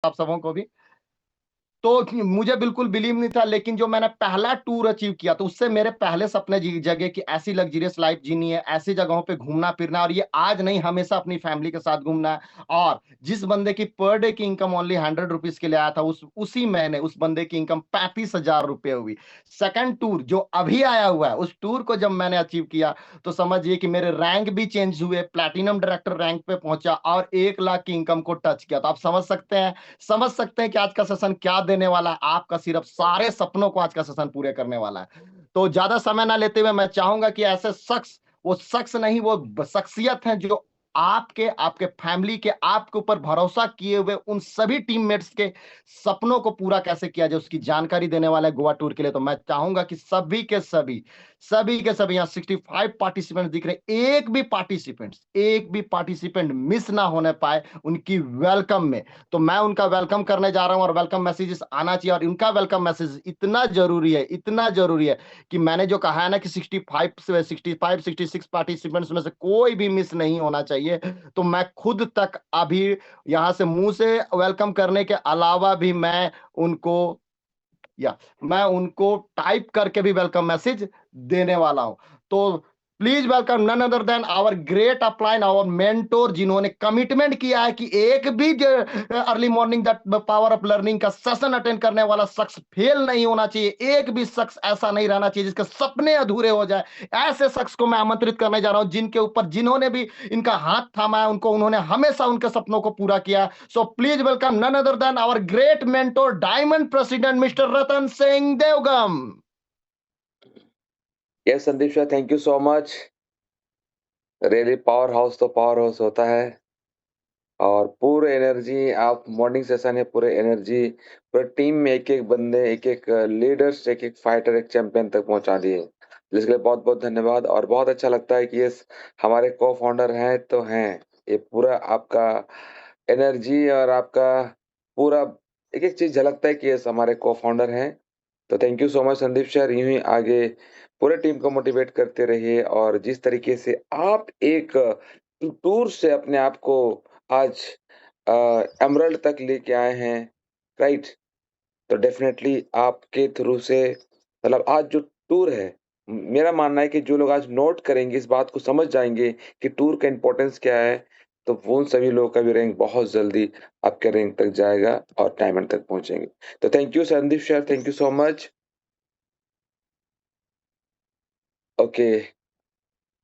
आप सबों को भी। तो मुझे बिल्कुल बिलीव नहीं था, लेकिन जो मैंने पहला टूर अचीव किया तो उससे मेरे पहले सपने जगह कि ऐसी लग्जरियस लाइफ जीनी है, ऐसी जगहों पे घूमना फिरना है, और ये आज नहीं हमेशा अपनी फैमिली के साथ घूमना है। और जिस बंदे की पर डे की इनकम ओनली 100 रुपीज के लिए आया था, उसी महीने उस बंदे की इनकम 35,000 रुपये हुई। सेकंड टूर जो अभी आया हुआ है, उस टूर को जब मैंने अचीव किया तो समझिए कि मेरे रैंक भी चेंज हुए, प्लैटिनम डायरेक्टर रैंक पे पहुंचा और 1 लाख की इनकम को टच किया। तो आप समझ सकते हैं कि आज का सेशन क्या देने वाला है। आपका सिर्फ सारे सपनों को आज का सेशन पूरे करने वाला है। तो ज्यादा समय ना लेते हुए मैं चाहूंगा कि ऐसे शख्स, वो शख्स नहीं, वो शख्सियत है जो आपके आपके फैमिली के आपके ऊपर भरोसा किए हुए उन सभी टीममेट्स के सपनों को पूरा कैसे किया जाए उसकी जानकारी देने वाला है गोवा टूर के लिए। तो मैं चाहूंगा कि सभी यहाँ 65 पार्टिसिपेंट दिख रहे हैं, एक भी पार्टिसिपेंट मिस ना होने पाए उनकी वेलकम में। तो मैं उनका वेलकम करने जा रहा हूं और वेलकम मैसेजेस आना चाहिए, और उनका वेलकम मैसेज इतना जरूरी है कि मैंने जो कहा है ना कि 66 पार्टिसिपेंट्स में से कोई भी मिस नहीं होना चाहिए। तो मैं खुद तक अभी यहां से मुंह से वेलकम करने के अलावा भी उनको मैं उनको टाइप करके भी वेलकम मैसेज देने वाला हूं। तो please welcome none other than our great upline, our mentor, जिन्होंने कमिटमेंट किया है कि एक भी early morning that power of learning का सेशन अटेंड करने वाला शख्स फेल नहीं होना चाहिए। एक भी शख्स ऐसा नहीं रहना चाहिए जिसके सपने अधूरे हो जाए। ऐसे शख्स को मैं आमंत्रित करने जा रहा हूं जिनके ऊपर जिन्होंने भी इनका हाथ थामा है, उन्होंने हमेशा उनके सपनों को पूरा किया। So please welcome none other than our great mentor, diamond president mister Ratan Singh Devgam. Yes Sandeep sir, thank you so much. Really power house तो पावर हाउस होता है, और पूरे एनर्जी आप मॉर्निंग सेशन है, पूरे एनर्जी पूरे टीम में एक एक बंदे, एक एक लीडर्स, एक एक फाइटर, एक चैंपियन तक पहुंचा दिए, जिसके लिए बहुत बहुत धन्यवाद। और बहुत अच्छा लगता है कि ये हमारे को फाउंडर हैं तो हैं। ये पूरा आपका एनर्जी और आपका पूरा एक एक चीज झलकता है कि ये हमारे को फाउंडर हैं। तो thank you so much Sandeep sir, यूं ही आगे पूरे टीम को मोटिवेट करते रहिए। और जिस तरीके से आप एक टूर से अपने आप को आज एमरल्ड तक लेके आए हैं, राइट, तो डेफिनेटली आपके थ्रू से मतलब आज जो टूर है, मेरा मानना है कि जो लोग आज नोट करेंगे, इस बात को समझ जाएंगे कि टूर का इम्पोर्टेंस क्या है, तो वो उन सभी लोगों का भी रैंक बहुत जल्दी आपके रैंक तक जाएगा और डायमंड तक पहुंचेंगे। तो thank you Sandeep sir, thank you so much. Okay,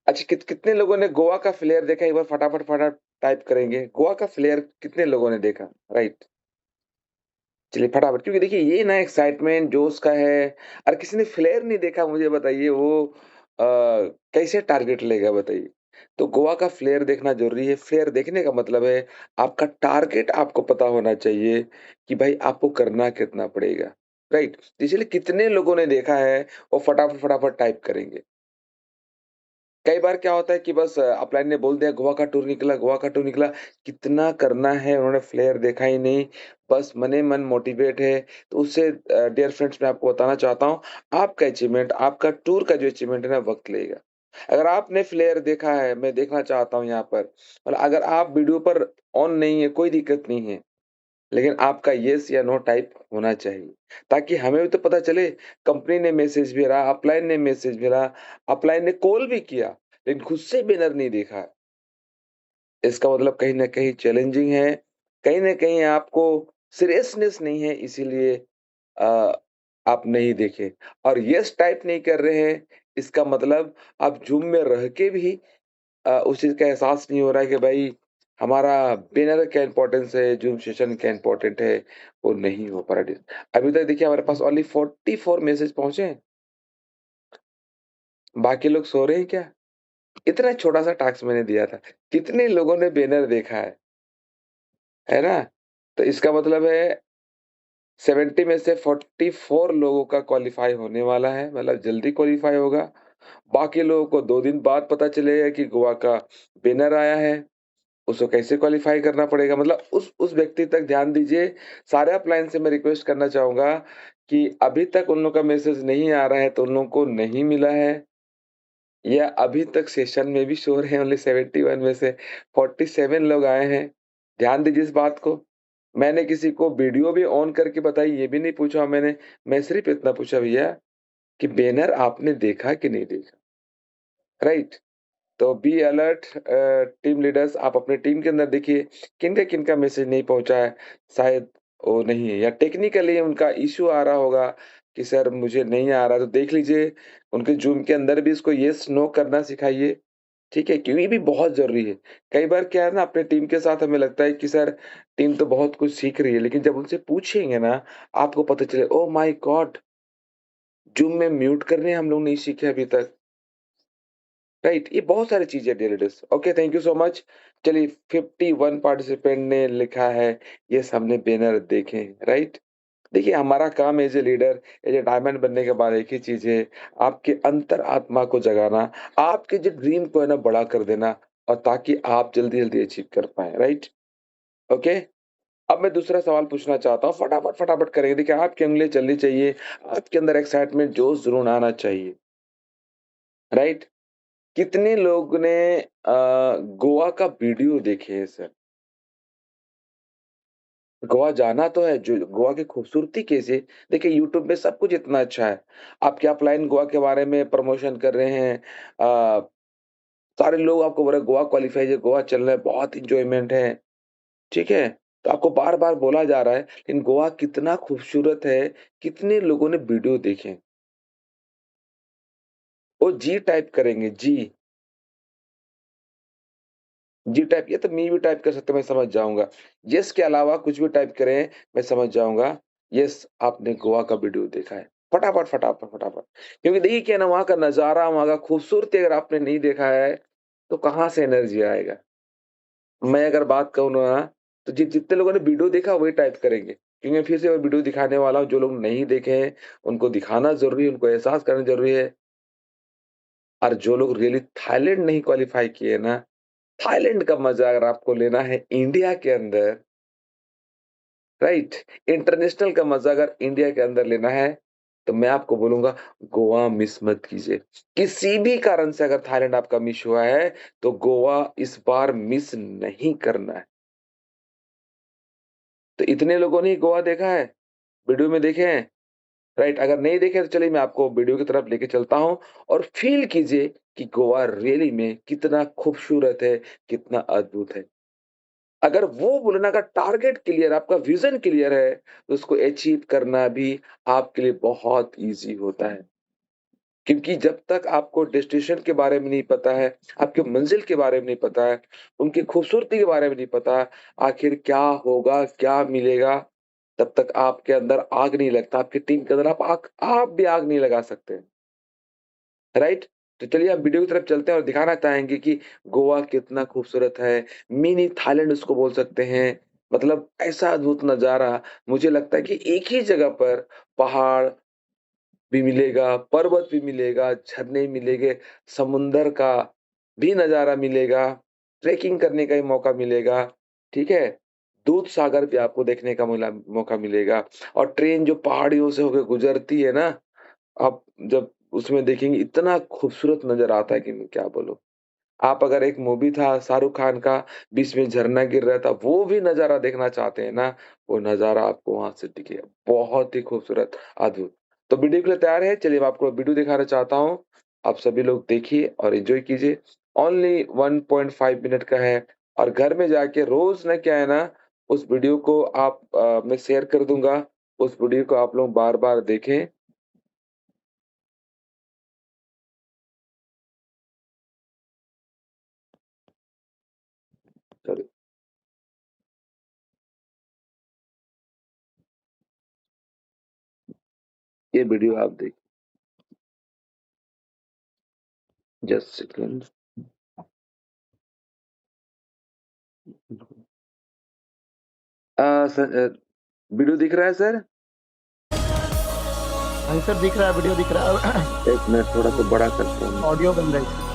अच्छा, कितने लोगों ने गोवा का फ्लेयर देखा? एक बार फटाफट फटाफट टाइप करेंगे, गोवा का फ्लेयर कितने लोगों ने देखा? राइट, चलिए फटाफट, क्योंकि देखिए ये ना एक्साइटमेंट जोश का है। और किसी ने फ्लेयर नहीं देखा, मुझे बताइए वो कैसे टारगेट लेगा, बताइए। तो गोवा का फ्लेयर देखना जरूरी है। फ्लेयर देखने का मतलब है आपका टारगेट आपको पता होना चाहिए कि भाई आपको करना कितना पड़ेगा, राइट। इसलिए कितने लोगों ने देखा है वो फटाफट फटाफट टाइप करेंगे। कई बार क्या होता है कि बस अपलाइन ने बोल दिया गोवा का टूर निकला, गोवा का टूर निकला, कितना करना है उन्होंने फ्लेयर देखा ही नहीं, बस मने मन मोटिवेट है। तो उससे डियर फ्रेंड्स मैं आपको बताना चाहता हूँ, आपका अचीवमेंट, आपका टूर का जो अचीवमेंट है ना, वक्त लगेगा। अगर आपने फ्लेयर देखा है, मैं देखना चाहता हूँ यहाँ पर, मतलब अगर आप वीडियो पर ऑन नहीं है, कोई दिक्कत नहीं है, लेकिन आपका येस या नो टाइप होना चाहिए, ताकि हमें भी तो पता चले। कंपनी ने मैसेज भेजा, अपलाइन ने मैसेज भेजा, अपलाइन ने कॉल भी किया, लेकिन खुद से बैनर नहीं देखा। इसका मतलब कहीं न कहीं चैलेंजिंग है, कहीं न कहीं आपको सीरियसनेस नहीं है, इसीलिए अ, आप नहीं देखे। और येस टाइप नहीं कर रहे हैं, इसका मतलब आप ज़ूम में रह के भी उस चीज़ का एहसास नहीं हो रहा है कि भाई हमारा बैनर क्या इम्पोर्टेंस है, ज़ूम सेशन क्या इम्पोर्टेंट है, वो नहीं हो पा रहा है। अभी तक देखिए हमारे पास ओनली 44 मैसेज पहुँचे हैं, बाकी लोग सो रहे हैं क्या? इतना छोटा-सा टास्क मैंने दिया था, कितने लोगों ने बैनर देखा है ना? तो इसका मतलब है 70 में से 44 लोगों का क्वालीफाई होने वाला है, मतलब जल्दी क्वालीफाई होगा। बाकी लोगों को 2 दिन बाद पता चलेगा कि गोवा का बैनर आया है। उसको कैसे क्वालीफाई करना पड़ेगा, मतलब उस व्यक्ति तक ध्यान दीजिए। सारे अपलाइन से मैं रिक्वेस्ट करना चाहूँगा कि अभी तक उन लोग का मैसेज नहीं आ रहा है, तो उन लोगों को नहीं मिला है, या अभी तक सेशन में भी शो हो रहे हैं ओनली 71 में से 47 लोग आए हैं। ध्यान दीजिए इस बात को। मैंने किसी को वीडियो भी ऑन करके बताई ये भी नहीं पूछा मैंने। मैं सिर्फ इतना पूछा भैया कि बैनर आपने देखा कि नहीं देखा, राइट? तो बी अलर्ट टीम लीडर्स, आप अपने टीम के अंदर देखिए किनका मैसेज नहीं पहुंचा है, शायद वो नहीं है या टेक्निकली उनका इश्यू आ रहा होगा कि सर मुझे नहीं आ रहा, तो देख लीजिए उनके जूम के अंदर भी इसको येस नो करना सिखाइए, ठीक है? क्योंकि ये भी बहुत ज़रूरी है। कई बार क्या है ना, अपने टीम के साथ हमें लगता है कि सर टीम तो बहुत कुछ सीख रही है, लेकिन जब उनसे पूछेंगे ना, आपको पता चले ओह माय गॉड! जूम में म्यूट करने हम लोग नहीं सीखे अभी तक। राइट, ये बहुत सारी चीज़ें dear leaders. Okay, thank you so much. चलिए 51 पार्टिसिपेंट ने लिखा है यस हमने बैनर देखे हैं, राइट? देखिए हमारा काम as a leader, as a diamond बनने के बाद एक ही चीज़ है, आपके अंतरात्मा को जगाना, आपके जो ड्रीम को है ना बड़ा कर देना और ताकि आप जल्दी-जल्दी अचीव कर पाएँ, राइट? ओके? अब मैं दूसरा सवाल पूछना चाहता हूँ, फटाफट करेंगे। देखिए आपकी उँगलियाँ चलनी चाहिए, आपके अंदर एक्साइटमेंट, जोश, जुनून आना चाहिए, राइट? कितने लोग ने गोवा का वीडियो देखे हैं सर? गोवा जाना तो है, जो गोवा की खूबसूरती कैसी है, देखिए यूट्यूब में सब कुछ इतना अच्छा है। आप क्या अपलाइन गोवा के बारे में प्रमोशन कर रहे हैं, सारे लोग आपको बोल रहे हैं गोवा क्वालिफाई है, गोवा चलना है, बहुत एन्जॉयमेंट है, ठीक है? तो आपको बार-बार बोला जा रहा है, लेकिन गोवा कितना खूबसूरत है, कितने लोगों ने वीडियो देखे हैं? वो जी टाइप करेंगे, जी। जी टाइप या तो मी भी टाइप कर सकते हैं, मैं समझ जाऊँगा। येस के अलावा कुछ भी टाइप करें, मैं समझ जाऊँगा, येस आपने गोवा का वीडियो देखा है। फटाफट। क्योंकि देखिए क्या है ना, वहाँ का नज़ारा, वहाँ का खूबसूरती अगर आपने नहीं देखा है, तो कहाँ से एनर्जी आएगा? मैं अगर बात कहूँ ना, तो जितने लोगों ने वीडियो देखा वही टाइप करेंगे। क्योंकि मैं फिर से वो वीडियो दिखाने वाला हूँ, जो लोग नहीं देखे हैं, उनको दिखाना ज़रूरी है, उनको एहसास करना ज़रूरी है। और जो लोग रियली थाईलैंड नहीं क्वालीफाई किए ना, थाईलैंड का मज़ा अगर आपको लेना है इंडिया के अंदर, राइट? इंटरनेशनल का मज़ा अगर इंडिया के अंदर लेना है, तो मैं आपको बोलूँगा गोवा मिस मत कीजिए। किसी भी कारण से अगर थाईलैंड आपका मिस हुआ है, तो गोवा इस बार मिस नहीं करना है। तो इतने लोगों ने ही गोवा देखा है, वीडियो में देखे हैं, राइट? अगर नहीं देखे तो चलिए मैं आपको वीडियो की तरफ लेके चलता हूँ और फ़ील कीजिए कि गोवा रियली में कितना खूबसूरत है, कितना अद्भुत है। अगर वो बोलना का टारगेट क्लियर, आपका विज़न क्लियर है, तो उसको अचीव करना भी आपके लिए बहुत ईज़ी होता है। क्योंकि जब तक आपको डेस्टिनेशन के बारे में नहीं पता है, आपकी मंज़िल के बारे में नहीं पता है, उनकी खूबसूरती के बारे में नहीं पता, आखिर क्या होगा, क्या मिलेगा, तब तक आपके अंदर आग नहीं लगता, आपकी टीम के अंदर आप भी आग नहीं लगा सकते। राइट? तो चलिए अब वीडियो की तरफ चलते हैं और दिखाना चाहेंगे कि गोवा कितना खूबसूरत है, मिनी थाईलैंड उसको बोल सकते हैं। मतलब ऐसा अद्भुत नज़ारा, मुझे लगता है कि एक ही जगह पर पहाड़ भी मिलेगा, पर्वत भी मिलेगा, झरने मिलेंगे, समुंदर का भी नज़ारा मिलेगा, ट्रेकिंग करने का भी मौका मिलेगा, ठीक है? दूध सागर भी आपको देखने का मौका मिलेगा और ट्रेन जो पहाड़ियों से होके गुज़रती है ना, आप जब उसमें देखेंगे इतना खूबसूरत नज़र आता है कि मैं क्या बोलूँ। आप अगर एक मूवी था शाहरुख खान का, बीच में झरना गिर रहा था, वो भी नज़ारा देखना चाहते हैं ना, वो नज़ारा आपको वहाँ से दिखेगा। बहुत ही खूबसूरत, अद्भुत। तो वीडियो के लिए तैयार है? चलिए मैं आपको वीडियो दिखाना चाहता हूँ। आप सभी लोग देखिए और एन्जॉय कीजिए। ओनली 1.5 मिनट का है और घर में जाके रोज़ ना क्या है ना, उस वीडियो को आप मैं शेयर कर दूँगा। उस वीडियो को आप लोग बार-बार देखें। सॉरी, ये वीडियो आप देखिए। Just second. सर वीडियो दिख रहा है सर? हाँ सर, दिख रहा है, वीडियो दिख रहा है। 1 मिनट थोड़ा-सा बड़ा करता हूँ। ऑडियो बन रहा है।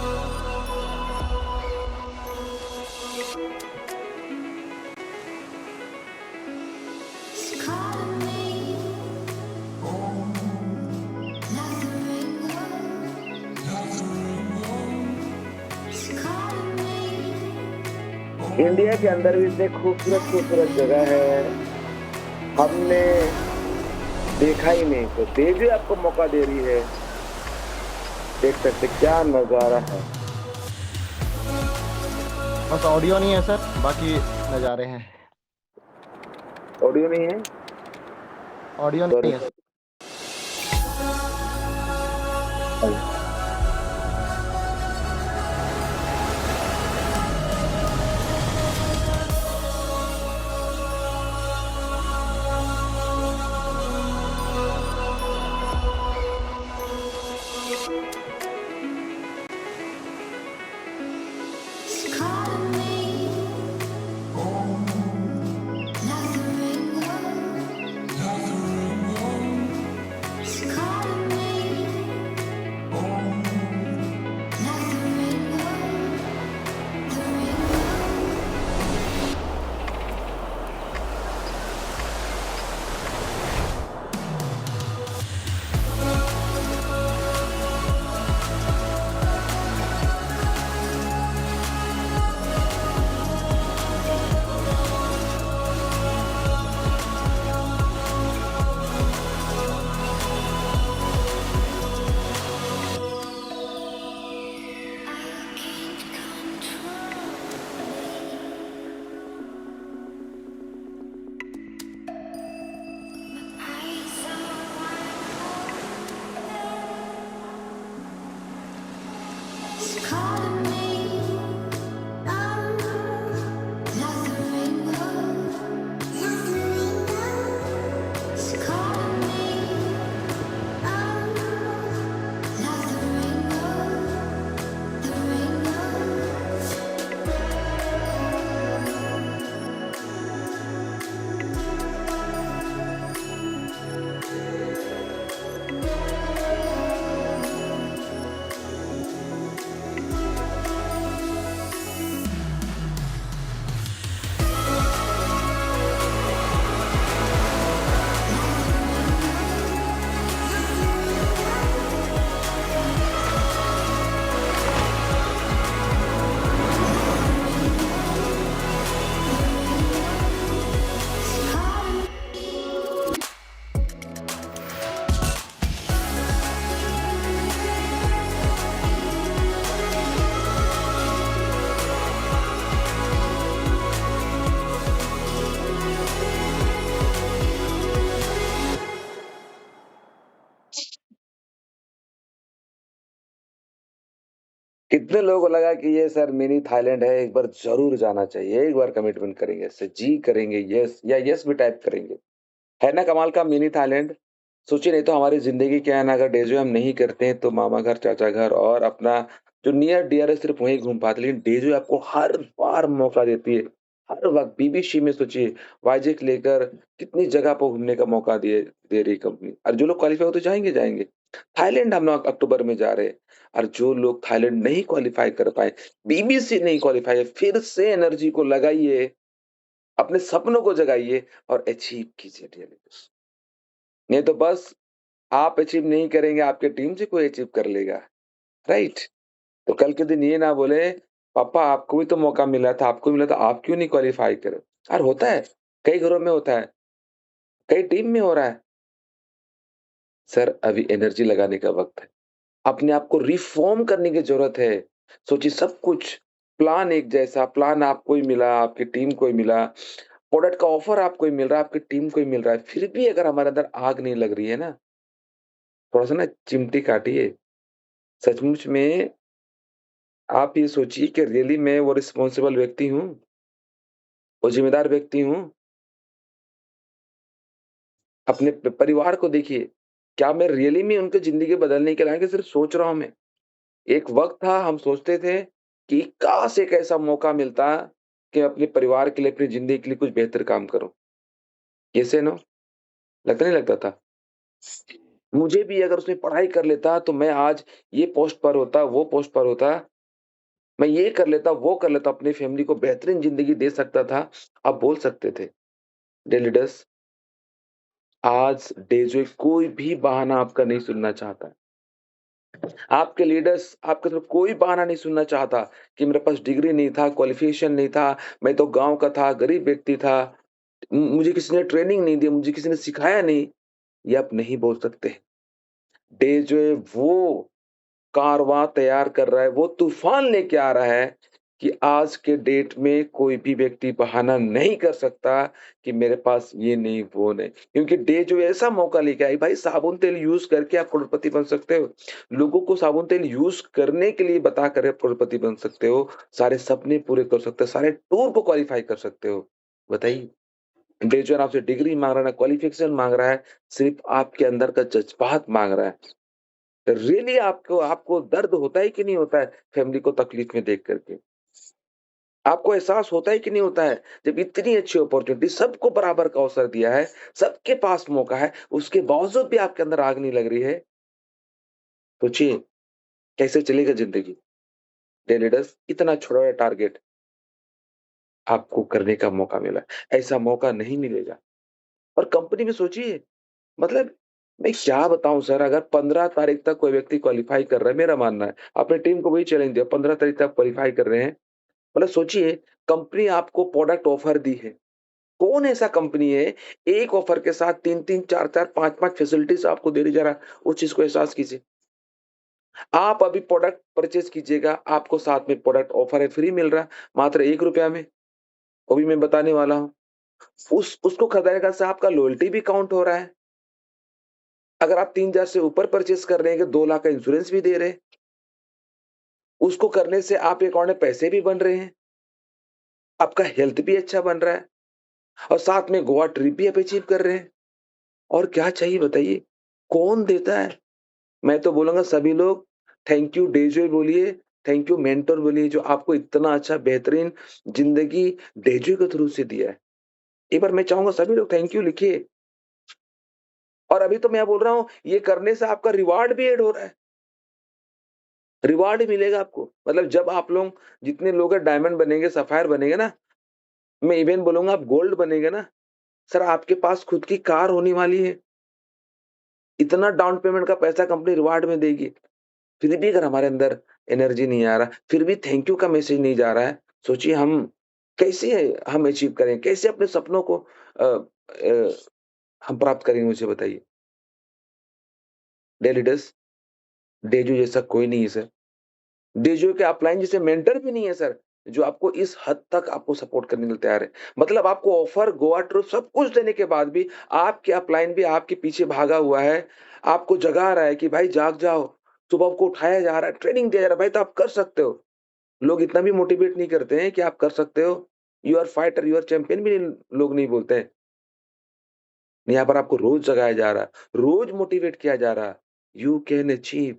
इंडिया के अंदर भी इतने खूबसूरत-खूबसूरत जगह है। हमने देखा ही नहीं, तो तेजी आपको मौका दे रही है। देख सकते क्या नजारा है। बस ऑडियो नहीं है सर, बाकी नज़ारे हैं। ऑडियो नहीं है, ऑडियो सॉरी। नहीं है सर। कितने लोगों को लगा कि ये सर मिनी थाईलैंड है, एक बार जरूर जाना चाहिए, एक बार कमिटमेंट करेंगे, इससे जी करेंगे, यस या यस भी टाइप करेंगे। है ना कमाल का मिनी थाईलैंड। सोचिए, नहीं तो हमारी जिंदगी क्या है ना, अगर डेजो हम नहीं करते हैं तो मामा घर, चाचा घर और अपना जो नियर डियर है सिर्फ वहीं घूम पाते, लेकिन डेजो आपको हर बार मौका देती है। हर वक्त बीबीसी में सोचिए, वाइजेक लेकर कितनी जगह पर घूमने का मौका दे रही कंपनी, और जो लोग क्वालिफाई हो तो जाएंगे। थाईलैंड हम लोग अक्टूबर में जा रहे हैं, और जो लोग थाईलैंड नहीं क्वालिफाई कर पाए, बीबीसी नहीं क्वालिफाई, फिर से एनर्जी को लगाइए, अपने सपनों को जगाइए और अचीव कीजिए रियलिटी। नहीं तो बस आप अचीव नहीं करेंगे, आपके टीम से कोई अचीव कर लेगा, राइट? तो कल के दिन ये ना बोले, पापा आपको भी तो मौका मिला था, आपको मिला था, आप क्यों नहीं क्वालिफाई करे? और होता है, कई घरों में होता है, कई टीम में हो रहा है। सर अभी एनर्जी लगाने का वक्त है, अपने आप को रिफॉर्म करने की जरूरत है। सोचिए, सब कुछ प्लान एक जैसा, प्लान आपको ही मिला, आपकी टीम को ही मिला, प्रोडक्ट का ऑफर आपको ही मिल रहा है, आपकी टीम को ही मिल रहा है, फिर भी अगर हमारे अंदर आग नहीं लग रही है ना, थोड़ा सा ना चिमटी काटिए। सचमुच में आप ये सोचिए कि रियली मैं वो रिस्पॉन्सिबल व्यक्ति हूँ, वो ज़िम्मेदार व्यक्ति हूँ। अपने परिवार को देखिए, क्या मैं रियली में उनकी ज़िंदगी बदलने के लायक सिर्फ़ सोच रहा हूँ मैं? एक वक़्त था हम सोचते थे कि काश एक ऐसा मौका मिलता कि अपने परिवार के लिए, अपनी ज़िंदगी के लिए कुछ बेहतर काम करूँ। येस या नो? लगता नहीं लगता था? मुझे भी अगर उसमें पढ़ाई कर लेता तो मैं आज ये पोस्ट पर होता, वो पोस्ट पर होता। मैं ये कर लेता, वो कर लेता, अपनी फैमिली को बेहतरीन ज़िंदगी दे सकता था। आप बोल सकते थे। डेली डस, आज डेज़ों कोई भी बहाना आपका नहीं सुनना चाहता है। आपके लीडर्स आपकी तरफ कोई बहाना नहीं सुनना चाहता कि मेरे पास डिग्री नहीं था, क्वालिफ़िकेशन नहीं था, मैं तो गाँव का था, गरीब व्यक्ति था। मुझे किसी ने ट्रेनिंग नहीं दी, मुझे किसी ने सिखाया नहीं, ये आप नहीं बोल सकते। डे जो है वो कारवां तैयार कर रहा है, वो तूफान लेके आ रहा है कि आज के डेट में कोई भी व्यक्ति बहाना नहीं कर सकता कि मेरे पास ये नहीं, वो नहीं। क्योंकि डे जो ऐसा मौका लेके आई, भाई साबुन तेल यूज़ करके आप करोड़पति बन सकते हो। लोगों को साबुन तेल यूज़ करने के लिए बता कर आप करोड़पति बन सकते हो, सारे सपने पूरे कर सकते हो, सारे टूर को क्वालीफाई कर सकते हो। बताइए, डे जो है आपसे डिग्री माँग रहा है, ना क्वालिफ़िकेशन माँग रहा है, सिर्फ़ आपके अंदर का जज़्बात माँग रहा है। रियली आपको आपको दर्द होता है कि नहीं होता है फैमिली को तकलीफ में देख करके? आपको एहसास होता है कि नहीं होता है? जब इतनी अच्छी अपॉर्च्युनिटी सबको बराबर का अवसर दिया है, सबके पास मौका है, उसके बावजूद भी आपके अंदर आग नहीं लग रही है, सोचिए कैसे चलेगा ज़िंदगी? डे लीडर्स, इतना छोटा टारगेट आपको करने का मौका मिला है, ऐसा मौका नहीं मिलेगा। और कंपनी में सोचिए, मतलब मैं क्या बताऊँ सर, अगर 15 तारीख तक कोई व्यक्ति क्वालीफाई कर रहा है, मेरा मानना है, अपनी टीम को वही चैलेंज दिया, 15 तारीख तक क्वालीफाई कर रहे हैं, मतलब सोचिए, कंपनी आपको प्रोडक्ट ऑफर दी है। कौन ऐसा कंपनी है, एक ऑफर के साथ 3-3, 4-4, 5-5 फैसिलिटीज़ आपको दे रही, ज़रा उस चीज़ को एहसास कीजिए। आप अभी प्रोडक्ट परचेज़ कीजिएगा, आपको साथ में प्रोडक्ट ऑफर है, फ्री मिल रहा है, मात्र ₹1 में, वो भी मैं बताने वाला हूँ। उसको खरीदने का से आपका लॉयल्टी भी काउंट हो रहा है। अगर आप 3,000 से ऊपर परचेज़ कर रहे हैं, कि 2 लाख का इंश्योरेंस भी दे रहे हैं। उसको करने से आपके अकाउंट में पैसे भी बन रहे हैं, आपका हेल्थ भी अच्छा बन रहा है और साथ में गोवा ट्रिप भी आप अचीव कर रहे हैं। और क्या चाहिए बताइए? कौन देता है? मैं तो बोलूँगा सभी लोग थैंक यू डेज़ोय बोलिए, थैंक यू मेंटर बोलिए, जो आपको इतना अच्छा बेहतरीन ज़िंदगी डेज़ोय के थ्रू से दिया है। एक बार मैं चाहूँगा सभी लोग थैंक यू लिखिए। और अभी तो मैं बोल रहा हूँ, ये करने से आपका रिवार्ड भी ऐड हो रहा है। रिवार्ड मिलेगा आपको। मतलब जब आप लोग, जितने लोग हैं डायमंड बनेंगे, सफ़ायर बनेंगे ना, मैं इवेन बोलूँगा आप गोल्ड बनेंगे ना, सर आपके पास खुद की कार होने वाली है। इतना डाउन पेमेंट का पैसा कंपनी रिवार्ड में देगी। फिर भी अगर हमारे अंदर एनर्जी नहीं आ रहा, फिर भी थैंक यू का मैसेज नहीं जा रहा है, सोचिए हम कैसे हम अचीव करें? कैसे अपने सपनों को हम प्राप्त करेंगे, मुझे बताइए? डे लीडर्स, डेजू जैसा कोई नहीं है सर। डेजू के अपलाइन जैसे मेंटर भी नहीं है सर, जो आपको इस हद तक आपको सपोर्ट करने के लिए तैयार है। मतलब आपको ऑफर, गोवा ट्रिप सब कुछ देने के बाद भी आपके अपलाइन भी आपके पीछे भागा हुआ है, आपको जगा रहा है कि भाई जाग जाओ, सुबह आपको उठाया जा रहा है, ट्रेनिंग दिया जा रहा है, भाई तो आप कर सकते हो। लोग इतना भी मोटिवेट नहीं करते हैं कि आप कर सकते हो, you are fighter, you are champion भी लोग नहीं बोलते हैं। यहाँ पर आपको रोज़ जगाया जा रहा है, रोज़ मोटिवेट किया जा रहा है, यू कैन अचीव।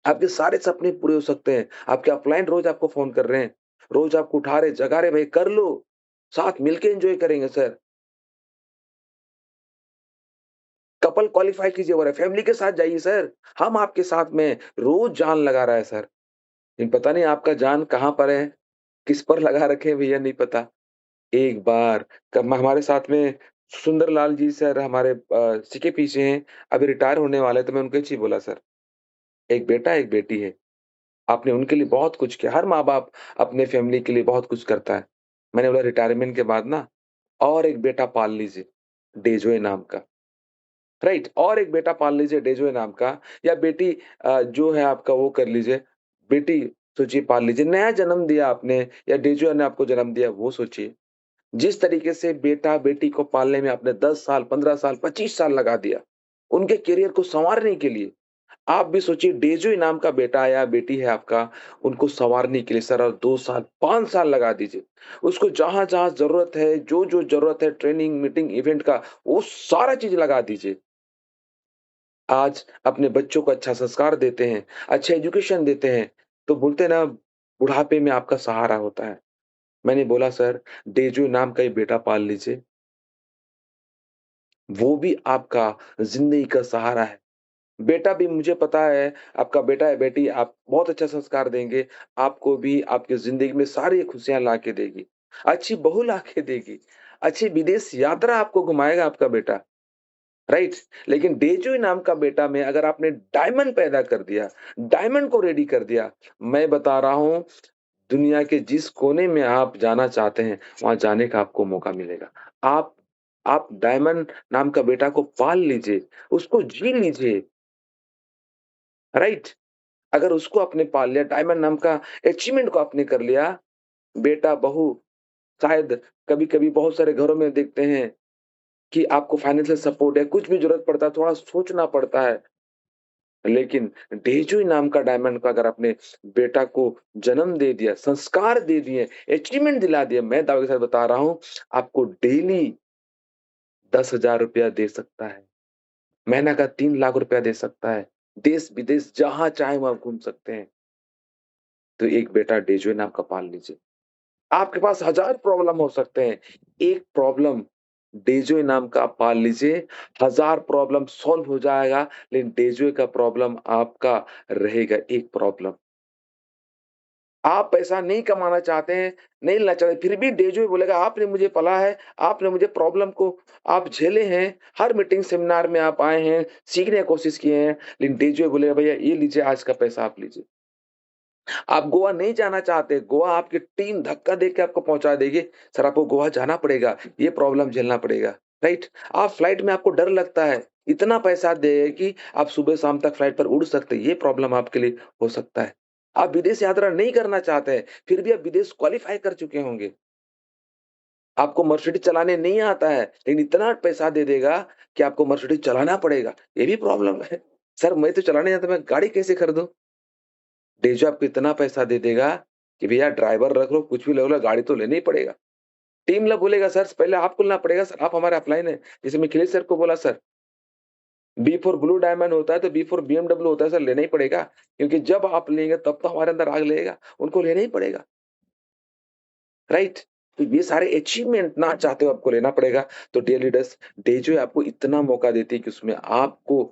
आपके सारे सपने पूरे हो सकते हैं। आपके अपलाइन रोज़ आपको फ़ोन कर रहे हैं, रोज़ आपको उठा रहे, जगा रहे, भाई कर लो, साथ मिलके एन्जॉय करेंगे सर। कपल क्वालीफाई कीजिए बोला, फैमिली के साथ जाइए सर, हम आपके साथ में हैं, रोज़ जान लगा रहा है सर। लेकिन पता नहीं आपका जान कहाँ पर है, किस पर लगा रखे हैं भैया नहीं पता। एक बार कब हमारे साथ में सुंदरलाल जी सर हमारे सीके पीछे हैं, अभी रिटायर होने वाले हैं, तो मैं उनको एक चीज़ बोला सर, एक बेटा, एक बेटी है, आपने उनके लिए बहुत कुछ किया, हर माँ-बाप अपने फैमिली के लिए बहुत कुछ करता है। मैंने बोला रिटायरमेंट के बाद ना और एक बेटा पाल लीजिए, डेजोय नाम का, राइट? और एक बेटा पाल लीजिए डेजोय नाम का, या बेटी जो है आपका वो कर लीजिए, बेटी सोचिए पाल लीजिए, नया जन्म दिया आपने या डेजोय ने आपको जन्म दिया वो सोचिए। जिस तरीके से बेटा-बेटी को पालने में आपने 10 साल, 15 साल, 25 साल लगा दिया, उनके करियर को सँवारने के लिए, आप भी सोचिए डेज़ो इनाम का बेटा या बेटी है आपका, उनको सँवारने के लिए सर और 2 साल, 5 साल लगा दीजिए। उसको जहाँ-जहाँ ज़रूरत है, जो-जो ज़रूरत है ट्रेनिंग, मीटिंग, इवेंट का, वो सारा चीज़ लगा दीजिए। आज अपने बच्चों को अच्छा संस्कार देते हैं, अच्छा एजुकेशन देते हैं, तो बोलते हैं ना बुढ़ापे में आपका सहारा होता है। मैंने बोला सर डेज़ो नाम का एक बेटा पाल लीजिए, वो भी आपका ज़िंदगी का सहारा है। बेटा भी मुझे पता है, आपका बेटा या बेटी आप बहुत अच्छा संस्कार देंगे, आपको भी आपकी ज़िंदगी में सारी खुशियाँ ला के देगी, अच्छी बहू ला के देगी, अच्छी विदेश यात्रा आपको घुमाएगा आपका बेटा, राइट? लेकिन डेजुई नाम का बेटा में अगर आपने डायमंड पैदा कर दिया, डायमंड को रेडी कर दिया, मैं बता रहा हूँ, दुनिया के जिस कोने में आप जाना चाहते हैं, वहाँ जाने का आपको मौका मिलेगा। आप डायमंड नाम का बेटा को पाल लीजिए, उसको जी लीजिए, राइट? अगर उसको आपने पाल लिया, डायमंड नाम का अचीवमेंट को आपने कर लिया, बेटा, बहू, शायद कभी-कभी बहुत सारे घरों में देखते हैं कि आपको फाइनेंशियल सपोर्ट है, कुछ भी ज़रूरत पड़ता है, थोड़ा सोचना पड़ता है। लेकिन डेजुई नाम का डायमंड का अगर आपने बेटा को जन्म दे दिया, संस्कार दे दिए, अचीवमेंट दिला दिया, मैं दावे के साथ बता रहा हूँ, आपको डेली ₹10,000 दे सकता है। महीना का 3 लाख रुपया दे सकता है। देश-विदेश जहाँ चाहे वहाँ घूम सकते हैं। तो एक बेटा डेजुए नाम का पाल लीजिए। आपके पास हज़ार प्रॉब्लम हो सकते हैं, एक प्रॉब्लम डेजुए नाम का आप पाल लीजिए, हज़ार प्रॉब्लम सॉल्व हो जाएगा, लेकिन डेजुए का प्रॉब्लम आपका रहेगा एक प्रॉब्लम। आप पैसा नहीं कमाना चाहते हैं, नहीं लेना चाहते, फिर भी डेजुए बोलेगा आपने मुझे पाला है, आपने मुझे प्रॉब्लम को आप झेले हैं, हर मीटिंग सेमिनार में आप आए हैं, सीखने की कोशिश किए हैं, लेकिन डेजुए बोलेगा भैया ये लीजिए आज का पैसा आप लीजिए। आप गोवा नहीं जाना चाहते, गोवा आपकी टीम धक्का देके आपको पहुँचा देगी, सर आपको गोवा जाना पड़ेगा, ये प्रॉब्लम झेलना पड़ेगा, राइट? आप फ्लाइट में आपको डर लगता है, इतना पैसा दें कि आप सुबह-शाम तक फ्लाइट पर उड़ सकते हैं, ये प्रॉब्लम आपके लिए हो सकता है। आप विदेश यात्रा नहीं करना चाहते हैं, फिर भी आप विदेश क्वालीफाई कर चुके होंगे। आपको मर्सिडीज़ चलाने नहीं आता है, लेकिन इतना पैसा दे देगा कि आपको मर्सिडीज़ चलाना पड़ेगा, ये भी प्रॉब्लम है। सर मैं तो चलाने नहीं आता, मैं गाड़ी कैसे खरीदूँ? डेज़ आपको इतना पैसा दे देगा कि भैया ड्राइवर रख लो, कुछ भी ले लो, गाड़ी तो लेना ही पड़ेगा। टीम लब बोलेगा सर पहले आपको लेना पड़ेगा सर, आप हमारे अपलाइन हैं। जैसे मैं अखिलेश सर को बोला sir, B for blue diamond होता है तो बी फॉर बीएमडब्ल्यू होता है सर, लेना ही पड़ेगा। क्योंकि जब आप लेंगे तब तो हमारे अंदर आग लगेगा, उनको लेना ही पड़ेगा, राइट? तो ये सारे अचीवमेंट ना चाहते हो आपको लेना पड़ेगा। तो डियर लीडर्स, डे जो है आपको इतना मौका देती है कि उसमें आपको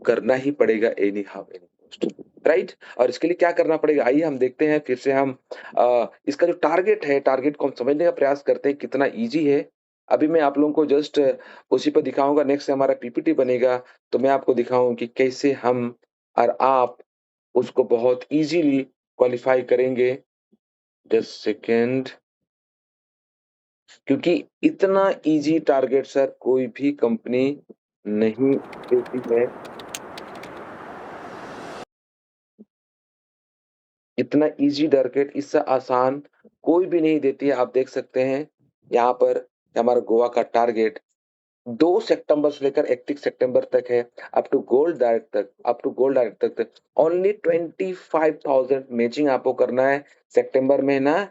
करना ही पड़ेगा any how any cost, right? और इसके लिए क्या करना पड़ेगा, आइए हम देखते हैं फिर से हम इसका जो टारगेट है, टारगेट को हम समझने का प्रयास करते हैं कितना ईज़ी है। अभी मैं आप लोगों को जस्ट उसी पे दिखाऊँगा, नेक्स्ट हमारा पीपीटी बनेगा, तो मैं आपको दिखाऊँ कि कैसे हम और आप उसको बहुत ईज़िली क्वालीफाई करेंगे। जस्ट सेकंड, क्योंकि इतना ईज़ी टारगेट सर कोई भी कंपनी नहीं देती है। इतना ईज़ी टारगेट इससे आसान कोई भी नहीं देती है। आप देख सकते हैं यहाँ पर हमारा गोवा का टारगेट 2 सितंबर से लेकर 31 सितंबर तक है, अप टू गोल्ड डायरेक्ट तक ओनली 25,000 मैचिंग आपको करना है सितंबर महीना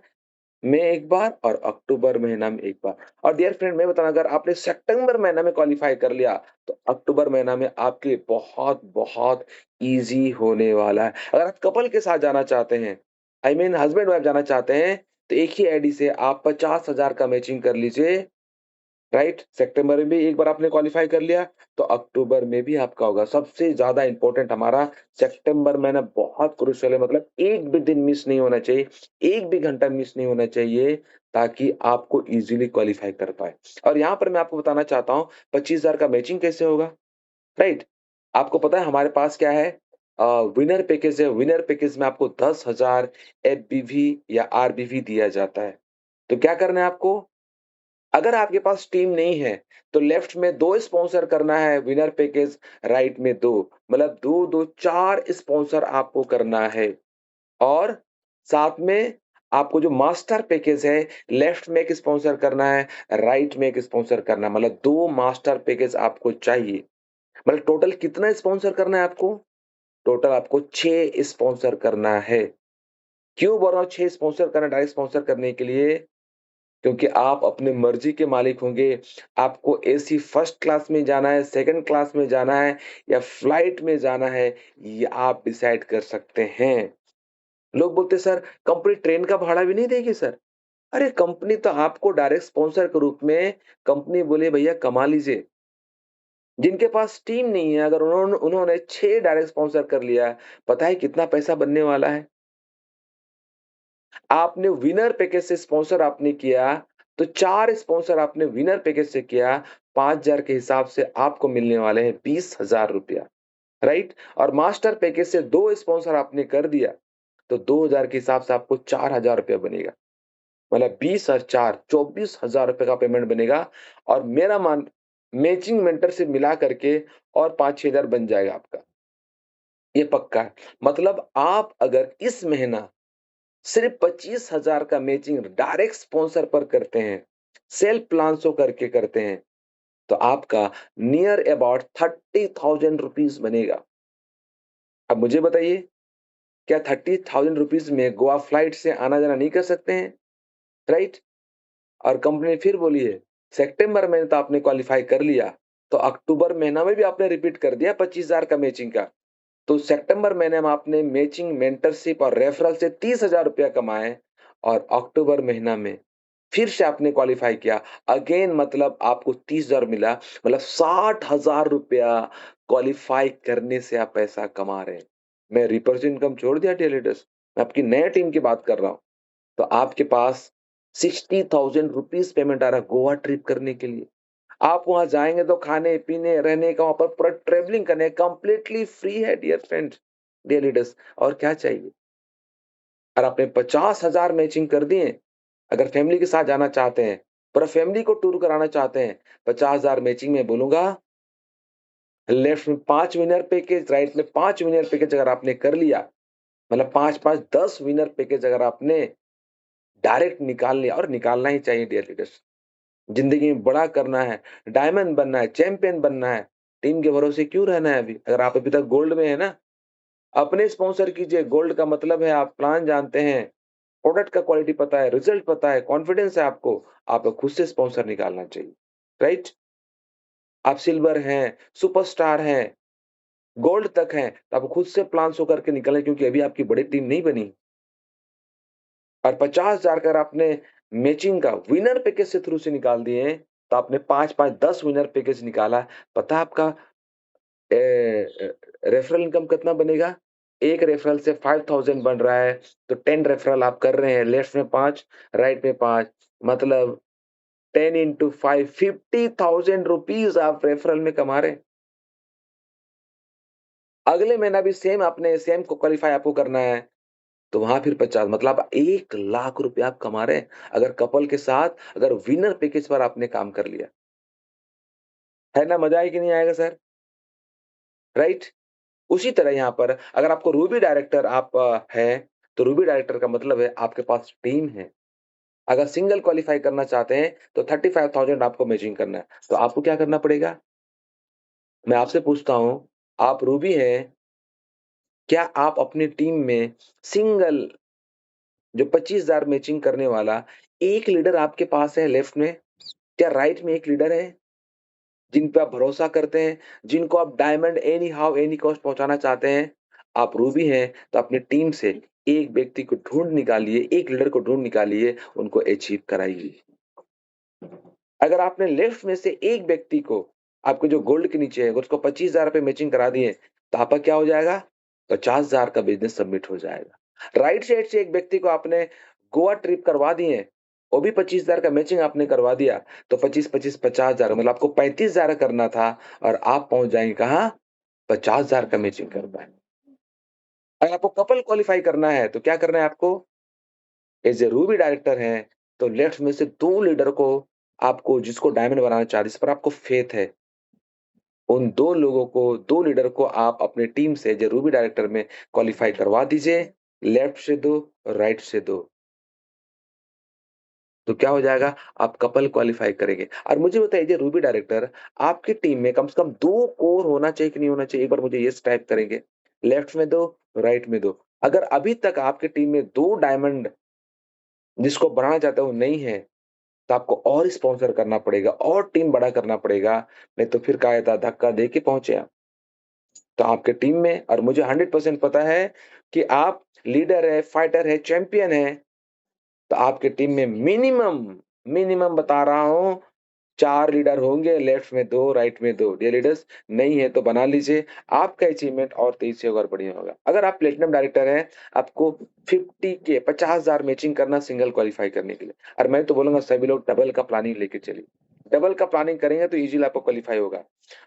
में एक बार और अक्टूबर महीना में एक बार। और डियर फ्रेंड मैं बताऊँ, अगर आपने सितंबर महीना में क्वालीफाई कर लिया, तो अक्टूबर महीना में आपके लिए बहुत-बहुत ईज़ी होने वाला है। अगर आप कपल के साथ जाना चाहते हैं, आई मीन हस्बैंड वाइफ जाना चाहते हैं, तो एक ही आईडी से आप 50,000 का मैचिंग कर लीजिए, राइट? सितंबर में भी एक बार आपने क्वालीफाई कर लिया, तो अक्टूबर में भी आपका होगा। सबसे ज़्यादा इम्पोर्टेंट हमारा सितंबर महीना बहुत क्रूशियल है, मतलब एक भी दिन मिस नहीं होना चाहिए, एक भी घंटा मिस नहीं होना चाहिए, ताकि आपको ईज़िली क्वालीफाई कर पाएँ। और यहाँ पर मैं आपको बताना चाहता हूँ, 25,000 का मैचिंग कैसे होगा, राइट? आपको पता है हमारे पास क्या है, अ, विनर पैकेज है, विनर पैकेज में आपको 10,000 एफबीवी या आरबीवी दिया जाता है। तो क्या करना है आपको, अगर आपके पास टीम नहीं है, तो लेफ्ट में 2 स्पॉन्सर करना है विनर पैकेज, राइट में 2, मतलब 2-2 4 स्पॉन्सर आपको करना है। और साथ में आपको जो मास्टर पैकेज है, लेफ्ट में एक स्पॉन्सर करना है, राइट में एक स्पॉन्सर करना है, मतलब 2 मास्टर पैकेज आपको चाहिए। मतलब टोटल कितना स्पॉन्सर करना है आपको? टोटल आपको 6 स्पॉन्सर करना है। क्यों बोल रहा हूँ 6 स्पॉन्सर करना, डायरेक्ट स्पॉन्सर करने के लिए? क्योंकि आप अपने मर्ज़ी के मालिक होंगे। आपको एसी फर्स्ट क्लास में जाना है, सेकंड क्लास में जाना है या फ्लाइट में जाना है, ये आप डिसाइड कर सकते हैं। लोग बोलते हैं सर कंपनी ट्रेन का भाड़ा भी नहीं देगी सर। अरे कंपनी तो आपको डायरेक्ट स्पॉन्सर के रूप में कंपनी बोले भैया कमा लीजिए। जिनके पास टीम नहीं है, अगर उन्होंने 6 डायरेक्ट स्पॉन्सर कर लिया, पता है कितना पैसा बनने वाला है? आपने विनर पैकेज से स्पॉन्सर आपने किया, तो 4 स्पॉन्सर आपने विनर पैकेज से किया, 5,000 के हिसाब से आपको मिलने वाले हैं ₹20,000, राइट? और मास्टर पैकेज से 2 स्पॉन्सर आपने कर दिया, तो 2,000 के हिसाब से आपको ₹4,000 बनेगा। मतलब 20,000 24,000 रुपए का पेमेंट बनेगा और मेरा मान मैचिंग मेंटर से मिला करके और 5-6 हजार बन जाएगा आपका, ये पक्का है। मतलब आप अगर इस महीना सिर्फ 25,000 का मैचिंग डायरेक्ट स्पॉन्सर पर करते हैं, सेल्फ प्लान शो करके करते हैं, तो आपका नियर अबाउट 30,000 रुपीज बनेगा। अब मुझे बताइए, क्या 30,000 रुपीज में गोवा फ्लाइट से आना जाना नहीं कर सकते हैं? राइट। और कंपनी ने फिर बोली है, सितंबर में तो आपने क्वालिफाई कर लिया, तो अक्टूबर महीना में भी आपने रिपीट कर दिया 25,000 का मैचिंग का, तो सितंबर महीने में आपने मैचिंग मेंटरशिप और रेफरल से 30,000 रुपया कमाए और अक्टूबर महीना में फिर से आपने क्वालिफाई किया अगेन, मतलब आपको 30,000 मिला, मतलब 60,000 रुपया क्वालिफाई करने से आप पैसा कमा रहे हैं। मैं रिपर्स इनकम छोड़ दिया डियर लीडर्स, मैं आपकी नए टीम की बात कर रहा हूं। तो आपके पास 60,000 रुपीज पेमेंट आ रहा है गोवा ट्रिप करने के लिए। आप वहां जाएंगे तो खाने पीने रहने का वहां पर पूरा ट्रेवलिंग करने कंप्लीटली फ्री है डियर फ्रेंड्स, डियर लीडर्स, और क्या चाहिए। और आपने 50,000 मैचिंग कर दिए, अगर फैमिली के साथ जाना चाहते हैं, पूरा फैमिली को टूर कराना चाहते हैं, 50,000 मैचिंग में बोलूंगा, लेफ्ट में 5 विनर पैकेज, राइट में 5 विनर पैकेज अगर आपने कर लिया, मतलब 5-5 10 विनर पैकेज अगर आपने डायरेक्ट निकाल लिया, और निकालना ही चाहिए डियर लीडर्स। जिंदगी में बड़ा करना है, डायमंड बनना है, चैंपियन बनना है, टीम के भरोसे क्यों रहना है? अभी अगर आप अभी तक गोल्ड में है ना, अपने स्पॉन्सर कीजिए। गोल्ड का मतलब है आप प्लान जानते हैं, प्रोडक्ट का क्वालिटी पता है, रिजल्ट पता है, कॉन्फिडेंस है आपको, आपको खुद से स्पॉन्सर निकालना चाहिए। राइट। आप सिल्वर हैं, सुपरस्टार हैं, गोल्ड तक हैं, तो आपको खुद से प्लान शो करके निकलें, क्योंकि अभी आपकी बड़ी टीम नहीं बनी। और 50,000 का आपने मैचिंग का विनर पैकेज से थ्रू से निकाल दिए हैं, तो आपने 5-5 10 विनर पैकेज निकाला। पता है आपका रेफरल इनकम कितना बनेगा? एक रेफरल से 5,000 बन रहा है, तो 10 रेफरल आप कर रहे हैं, लेफ्ट में 5, राइट में 5, मतलब 10 इंटू 5 50,000 रुपीज आप रेफरल में कमा रहे हैं। अगले महीना भी सेम आपने सेम को क्वालिफाई आपको करना है, तो वहां फिर 50, मतलब 1,00,000 रुपया आप कमा रहे हैं, अगर कपल के साथ अगर विनर पैकेज पर आपने काम कर लिया। है ना, मजा आए कि नहीं आएगा सर? राइट। उसी तरह यहाँ पर अगर आपको रूबी डायरेक्टर आप है, तो रूबी डायरेक्टर का मतलब है आपके पास टीम है। अगर सिंगल क्वालिफाई करना चाहते हैं, तो 35,000 आपको मैचिंग करना है। तो आपको क्या करना पड़ेगा? मैं आपसे पूछता हूँ, आप रूबी हैं, क्या आप अपनी टीम में सिंगल जो 25,000 मैचिंग करने वाला एक लीडर आपके पास है लेफ्ट में? क्या राइट में एक लीडर है? जिन पे आप भरोसा करते हैं, जिनको आप diamond any how any cost पहुँचाना चाहते हैं, आप रूबी हैं, तो अपनी टीम से एक व्यक्ति को ढूँढ निकालिए, एक लीडर को ढूँढ निकालिए, उनको अचीव कराइए। अगर आपने लेफ्ट में से एक व्यक्ति को, आपके जो गोल्ड के नीचे है, उसको 25,000 रुपए मैचिंग करा दिए, तो आपका क्या हो जाएगा? 50,000 का बिज़नेस सबमिट हो जाएगा। राइट साइड से एक व्यक्ति को आपने गोवा ट्रिप करवा दिए, वो भी 25,000 का मैचिंग आपने करवा दिया, तो 25-25 50,000, मतलब आपको 35,000 करना था और आप पहुँच जाएँगे कहाँ? 50,000 का मैचिंग कर पाए। अगर आपको कपल क्वालीफाई करना है, तो क्या करना है आपको? एज़ ए रूबी डायरेक्टर हैं, तो लेफ्ट में से 2 लीडर को आपको, जिसको डायमंड बनाना चाह रहे हैं, जिस पर आपको फेथ है, उन 2 लोगों को, 2 लीडर को आप अपनी टीम से जो रूबी डायरेक्टर में क्वालीफाई करवा दीजिए। लेफ्ट से 2 और राइट से 2, तो क्या हो जाएगा? आप कपल क्वालीफाई करेंगे। और मुझे बताइए, जो रूबी डायरेक्टर, आपकी टीम में कम से कम 2 कोर होना चाहिए कि नहीं होना चाहिए? एक बार मुझे यस टाइप करेंगे। लेफ्ट में 2, राइट में 2। अगर अभी तक आपकी टीम में 2 डायमंड जिसको बढ़ाना चाहते हो नहीं है, तो आपको और स्पॉन्सर करना पड़ेगा और टीम बड़ा करना पड़ेगा, नहीं तो फिर कायदा धक्का दे के पहुँचे आप। तो आपके टीम में, और मुझे 100% पता है कि आप लीडर है, फाइटर है, चैंपियन है, तो आपकी टीम में मिनिमम, मिनिमम बता रहा हूँ, 4 लीडर होंगे, लेफ्ट में 2, राइट में 2। डियर लीडर्स, नहीं है तो बना लीजिए, आपका अचीवमेंट और तेजी से और बढ़िया होगा। अगर आप प्लेटिनम डायरेक्टर हैं, आपको 50 के 50,000 मैचिंग करना सिंगल क्वालीफाई करने के लिए, और मैं तो बोलूँगा सभी लोग डबल का प्लानिंग लेके चलिए। डबल का प्लानिंग करेंगे तो ईज़िली आपको क्वालीफाई होगा।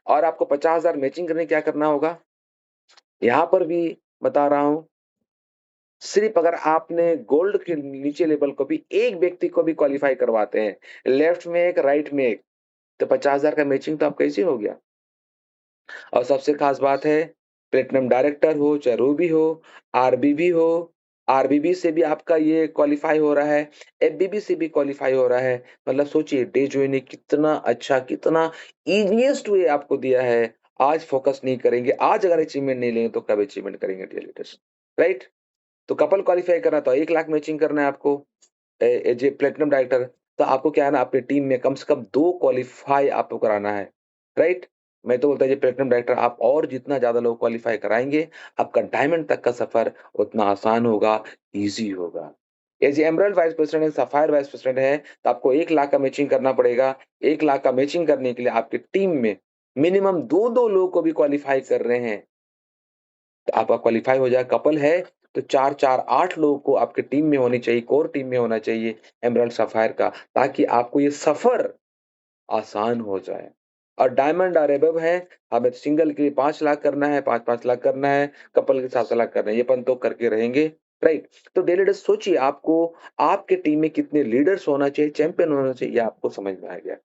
और आपको 50,000 मैचिंग करने क्या करना होगा? यहाँ पर भी बता रहा हूँ, सिर्फ अगर आपने गोल्ड के नीचे लेवल को भी एक व्यक्ति को भी क्वालिफाई करवाते हैं, लेफ्ट में एक राइट में एक, तो 50,000 का मैचिंग तो आपका इसी हो गया। और सबसे खास बात है, प्लेटिनम डायरेक्टर हो चाहे रूबी हो, आरबीबी हो, आरबीबी से भी आपका ये क्वालिफाई हो रहा है, एफबीबी से भी क्वालिफाई हो रहा है। मतलब सोचिए डेजोई ने कितना अच्छा, कितना ईजीएस्ट वे आपको दिया है। आज फोकस नहीं करेंगे, आज अगर अचीवमेंट नहीं लेंगे तो कब अचीवमेंट करेंगे डियर लीडर्स, राइट? तो कपल क्वालिफाई करना तो 1 लाख मैचिंग करना है आपको, एज ए प्लेटिनम डायरेक्टर। तो आपको क्या है ना, अपनी टीम में कम से कम 2 क्वालिफाई आपको कराना है, राइट? मैं तो बोलता हूँ, ये प्लेटिनम डायरेक्टर आप और जितना ज़्यादा लोग क्वालिफाई कराएँगे, आपका डायमंड तक का सफ़र उतना आसान होगा, ईज़ी होगा। As emerald vice president and sapphire vice president है, तो आपको 1 लाख का मैचिंग करना पड़ेगा। 1 लाख का मैचिंग करने के लिए आपकी टीम में मिनिमम 2-2 लोग को भी क्वालिफाई कर रहे हैं, तो आपका क्वालिफाई हो जाए। कपल है तो 4-4 8 लोगों को आपकी टीम में होनी चाहिए, कोर टीम में होना चाहिए एमराल्ड सफायर का, ताकि आपको ये सफ़र आसान हो जाए। और डायमंड और अबव है, हमें सिंगल के लिए 5 लाख करना है, 5-5 लाख करना है, कपल के 7 लाख करना है, ये अपन तो करके रहेंगे, राइट? तो डेली लीडर्स सोचिए, आपको आपके टीम में कितने लीडर्स होना चाहिए, चैंपियन होना चाहिए, ये आपको समझ में आ गया,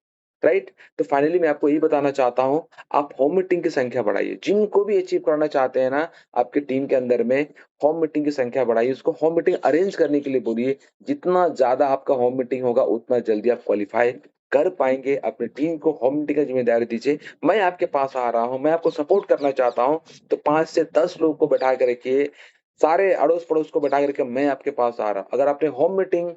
राइट? तो फाइनली मैं आपको यही बताना चाहता हूँ, आप होम मीटिंग की संख्या बढ़ाइए। जिनको भी अचीव करना चाहते हैं ना, आपकी टीम के अंदर में होम मीटिंग की संख्या बढ़ाइए, उसको होम मीटिंग अरेंज करने के लिए बोलिए। जितना ज़्यादा आपका होम मीटिंग होगा, उतना जल्दी आप क्वालिफाई कर पाएँगे। अपनी टीम को होम मीटिंग का ज़िम्मेदारी दीजिए। मैं आपके पास आ रहा हूँ, मैं आपको सपोर्ट करना चाहता हूँ, तो 5 से 10 लोगों को बैठा के रखिए, सारे अड़ोस-पड़ोस को बैठा के रखिए, मैं आपके पास आ रहा हूँ। अगर आपने होम मीटिंग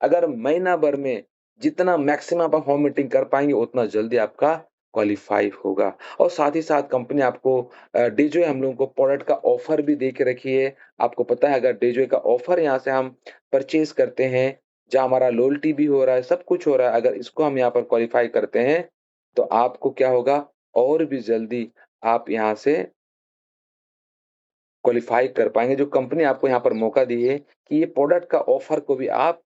अगर महीना भर में जितना मैक्सिमम आप होम मीटिंग कर पाएँगे, उतना जल्दी आपका क्वालिफाई होगा। और साथ ही साथ कंपनी आपको डेज़ोय हम लोगों को प्रोडक्ट का ऑफर भी दे के रखी है। आपको पता है, अगर डेज़ोय का ऑफर यहाँ से हम परचेज़ करते हैं, जहाँ हमारा लॉयल्टी भी हो रहा है, सब कुछ हो रहा है, अगर इसको हम यहाँ पर क्वालिफाई करते हैं, तो आपको क्या होगा, और भी जल्दी आप यहाँ से क्वालिफाई कर पाएँगे। जो कंपनी आपको यहाँ पर मौका दी है कि ये प्रोडक्ट का ऑफर को भी आप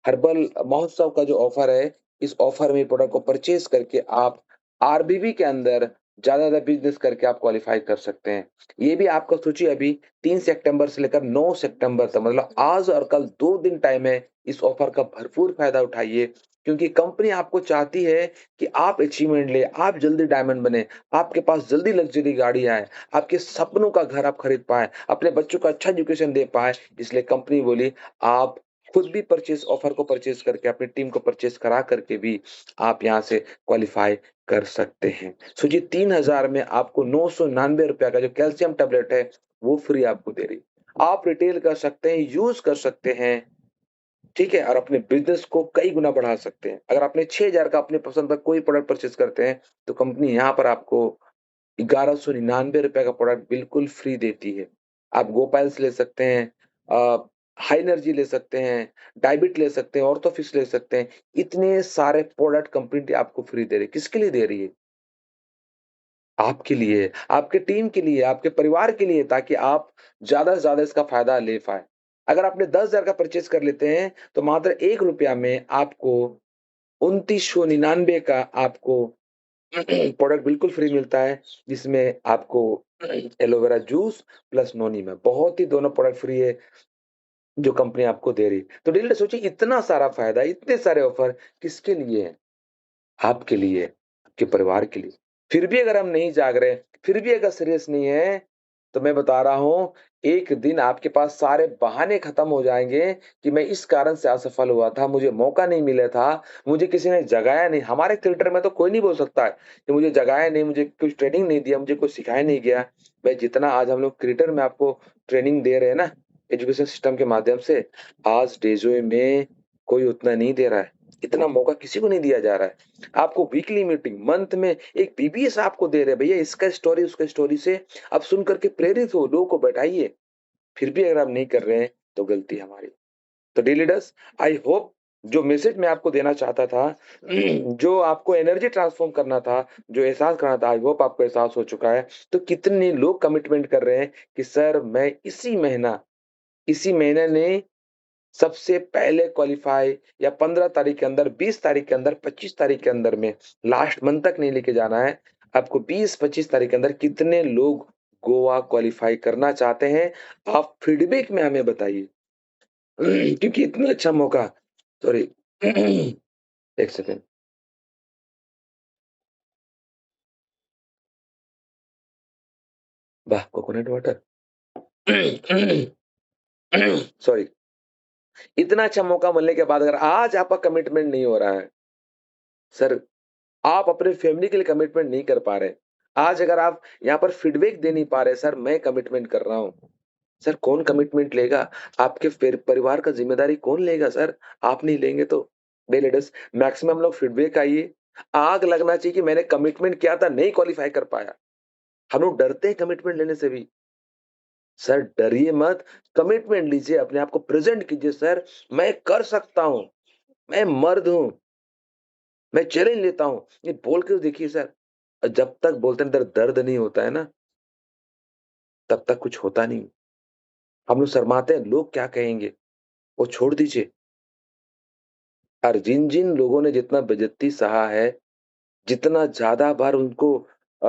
हर्बल महोत्सव का जो ऑफर है, इस ऑफर में प्रोडक्ट को परचेज़ करके आप आरबीबी के अंदर ज़्यादा बिज़नेस करके आप क्वालिफ़ाई कर सकते हैं। ये भी आपको सोचिए, अभी 3 सितंबर से लेकर 9 सितंबर तक, मतलब आज और कल 2 दिन टाइम है। इस ऑफर का भरपूर फ़ायदा उठाइए, क्योंकि कंपनी आपको चाहती है कि आप अचीवमेंट लें, आप जल्दी डायमंड बनें, आपके पास जल्दी लग्ज़री गाड़ी आए, आपके सपनों का घर आप खरीद पाएँ, अपने बच्चों को अच्छा एजुकेशन दे पाएँ। इसलिए कंपनी बोली, आप खुद भी परचेज़ ऑफर को परचेज़ करके अपनी टीम को परचेज़ करा करके भी आप यहाँ से क्वालिफ़ाई कर सकते हैं। सोचिए, 3000 में आपको ₹999 का जो कैल्शियम टैबलेट है, वो फ्री आपको दे रही। आप रिटेल कर सकते हैं, यूज़ कर सकते हैं, ठीक है? और अपने बिज़नेस को कई गुना बढ़ा सकते हैं। अगर आपने 6000 का अपनी पसंद का कोई प्रोडक्ट परचेज़ करते हैं, तो कंपनी यहाँ पर आपको ₹1199 का प्रोडक्ट बिल्कुल फ्री देती है। आप गोपाल्स ले सकते हैं, हाई एनर्जी ले सकते हैं, डायबिट ले सकते हैं, ऑर्थोफिक्स ले सकते हैं। इतने सारे प्रोडक्ट कंपनी आपको फ्री दे रही है। किसके लिए दे रही है? आपके लिए, आपके टीम के लिए, आपके परिवार के लिए, ताकि आप ज़्यादा से ज़्यादा इसका फ़ायदा ले पाएँ। अगर आपने 10,000 का परचेज़ कर लेते हैं, तो मात्र ₹1 में आपको 2999 का आपको प्रोडक्ट बिल्कुल फ्री मिलता है, जिसमें आपको एलोवेरा जूस प्लस नोनी में बहुत ही दोनों प्रोडक्ट फ्री है, जो कंपनी आपको दे रही है। तो डेली सोचिए, इतना सारा फ़ायदा, इतने सारे ऑफ़र किसके लिए हैं? आपके लिए, आपके परिवार के लिए। फिर भी अगर हम नहीं जाग रहे, फिर भी अगर सीरियस नहीं है, तो मैं बता रहा हूँ, एक दिन आपके पास सारे बहाने खत्म हो जाएँगे कि मैं इस कारण से असफल हुआ था, मुझे मौका नहीं मिला था, मुझे किसी ने जगाया नहीं। हमारे फ़िल्टर में तो कोई नहीं बोल सकता है कि मुझे जगाया नहीं, मुझे कुछ ट्रेनिंग नहीं दिया, मुझे कुछ सिखाया नहीं गया। भाई, जितना आज हम लोग क्रिएटर में आपको ट्रेनिंग दे रहे हैं ना, एजुकेशन सिस्टम के माध्यम से, आज डेज़ोय में कोई उतना नहीं दे रहा है। इतना मौका किसी को नहीं दिया जा रहा है। आपको वीकली मीटिंग, मंथ में एक पीबीएस आपको दे रहे हैं, भैया इसका स्टोरी, उसका स्टोरी से आप सुन कर के प्रेरित हो, लोगों को बैठाइए। फिर भी अगर आप नहीं कर रहे हैं, तो गलती हमारी। तो डियर लीडर्स, आई होप जो मैसेज मैं आपको देना चाहता था, जो आपको एनर्जी ट्रांसफ़ॉर्म करना था, जो एहसास कराना था, आई होप आपको एहसास हो चुका है। तो कितने लोग कमिटमेंट कर रहे हैं कि सर मैं इसी महीने ने सबसे पहले क्वालीफाई, या 15 तारीख के अंदर, 20 तारीख के अंदर, 25 तारीख के अंदर में, लास्ट मंथ तक नहीं लेके जाना है। आपको 20-25 तारीख के अंदर कितने लोग गोवा क्वालीफाई करना चाहते हैं? आप फीडबैक में हमें बताइए। क्योंकि इतना अच्छा मौका, सॉरी, 1 सेकंड। वाह! Coconut water. सॉरी। इतना अच्छा मौका मिलने के बाद अगर आज आपका कमिटमेंट नहीं हो रहा है, सर, आप अपने फैमिली के लिए कमिटमेंट नहीं कर पा रहे। आज अगर आप यहाँ पर फीडबैक दे नहीं पा रहे, सर मैं कमिटमेंट कर रहा हूँ। सर कौन कमिटमेंट लेगा? आपके परिवार का ज़िम्मेदारी कौन लेगा सर? आप नहीं लेंगे तो? डे लीडर्स मैक्सिमम लोग फीडबैक आइए, आग लगना चाहिए कि मैंने कमिटमेंट किया था, नहीं क्वालीफाई कर पाया। हम लोग डरते हैं कमिटमेंट लेने से भी। सर डरिए मत, कमिटमेंट लीजिए, अपने आप को प्रेज़ेंट कीजिए, सर मैं कर सकता हूँ, मैं मर्द हूँ, मैं चैलेंज लेता हूँ। ये बोल के तो देखिए सर। जब तक बोलते हैं अंदर दर्द नहीं होता है ना, तब तक कुछ होता नहीं। हम लोग शर्माते हैं, लोग क्या कहेंगे? वो छोड़ दीजिए। और जिन-जिन लोगों ने जितना बेइज्जती सहा है, जितना ज़्यादा बार उनको अ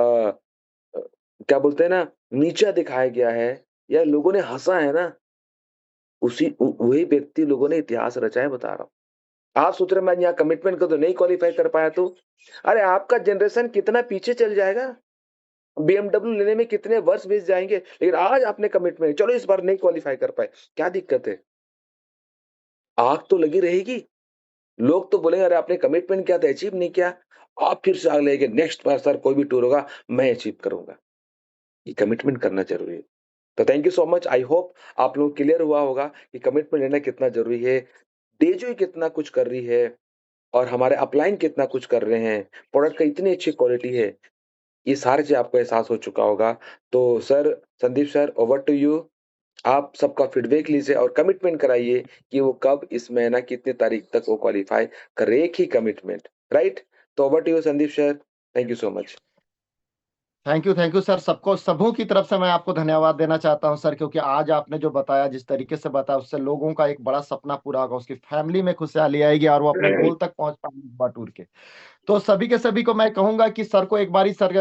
अ, क्या बोलते हैं ना, नीचा दिखाया गया है या लोगों ने हँसा है ना, उसी वही व्यक्ति लोगों ने इतिहास रचा है, बता रहा हूँ। आप सोच रहे हैं मैं यहाँ कमिटमेंट कर दूँ, नहीं क्वालीफाई कर पाया तो? अरे आपका जनरेशन कितना पीछे चल जाएगा। बीएमडब्ल्यू लेने में कितने वर्ष बीत जाएँगे, लेकिन आज आपने कमिटमेंट, चलो इस बार नहीं क्वालीफाई कर पाए, क्या दिक्कत है? आग तो लगी रहेगी। लोग तो बोलेंगे अरे आपने कमिटमेंट किया था, अचीव नहीं किया। आप फिर से आग लगेगी, नेक्स्ट बार सर कोई भी टूर होगा, मैं अचीव करूँगा। ये कमिटमेंट करना ज़रूरी है। तो thank you so much, I hope आप लोगों को क्लियर हुआ होगा कि कमिटमेंट लेना कितना ज़रूरी है। डेज़ोई कितना कुछ कर रही है और हमारे अपलाइन कितना कुछ कर रहे हैं। प्रोडक्ट का इतनी अच्छी क्वालिटी है, ये सारी चीज़ आपको एहसास हो चुका होगा। तो sir, Sandeep sir, over to you. आप सबका फीडबैक लीजिए और कमिटमेंट कराइए कि वो कब इस महीना कितनी तारीख तक वो क्वालीफाई करेगी कमिटमेंट, राइट? तो over to you Sandeep sir, thank you so much. Thank you sir. सबको सबों की तरफ से मैं आपको धन्यवाद देना चाहता हूं सर, क्योंकि आज आपने जो बताया, जिस तरीके से बताया, उससे लोगों का एक बड़ा सपना पूरा होगा, उसकी फैमिली में खुशहाली आएगी और वो अपने गोल तक पहुंच पाएंगे इस बार टूर के। तो सभी के सभी को मैं कहूंगा कि सर को एक बारी सर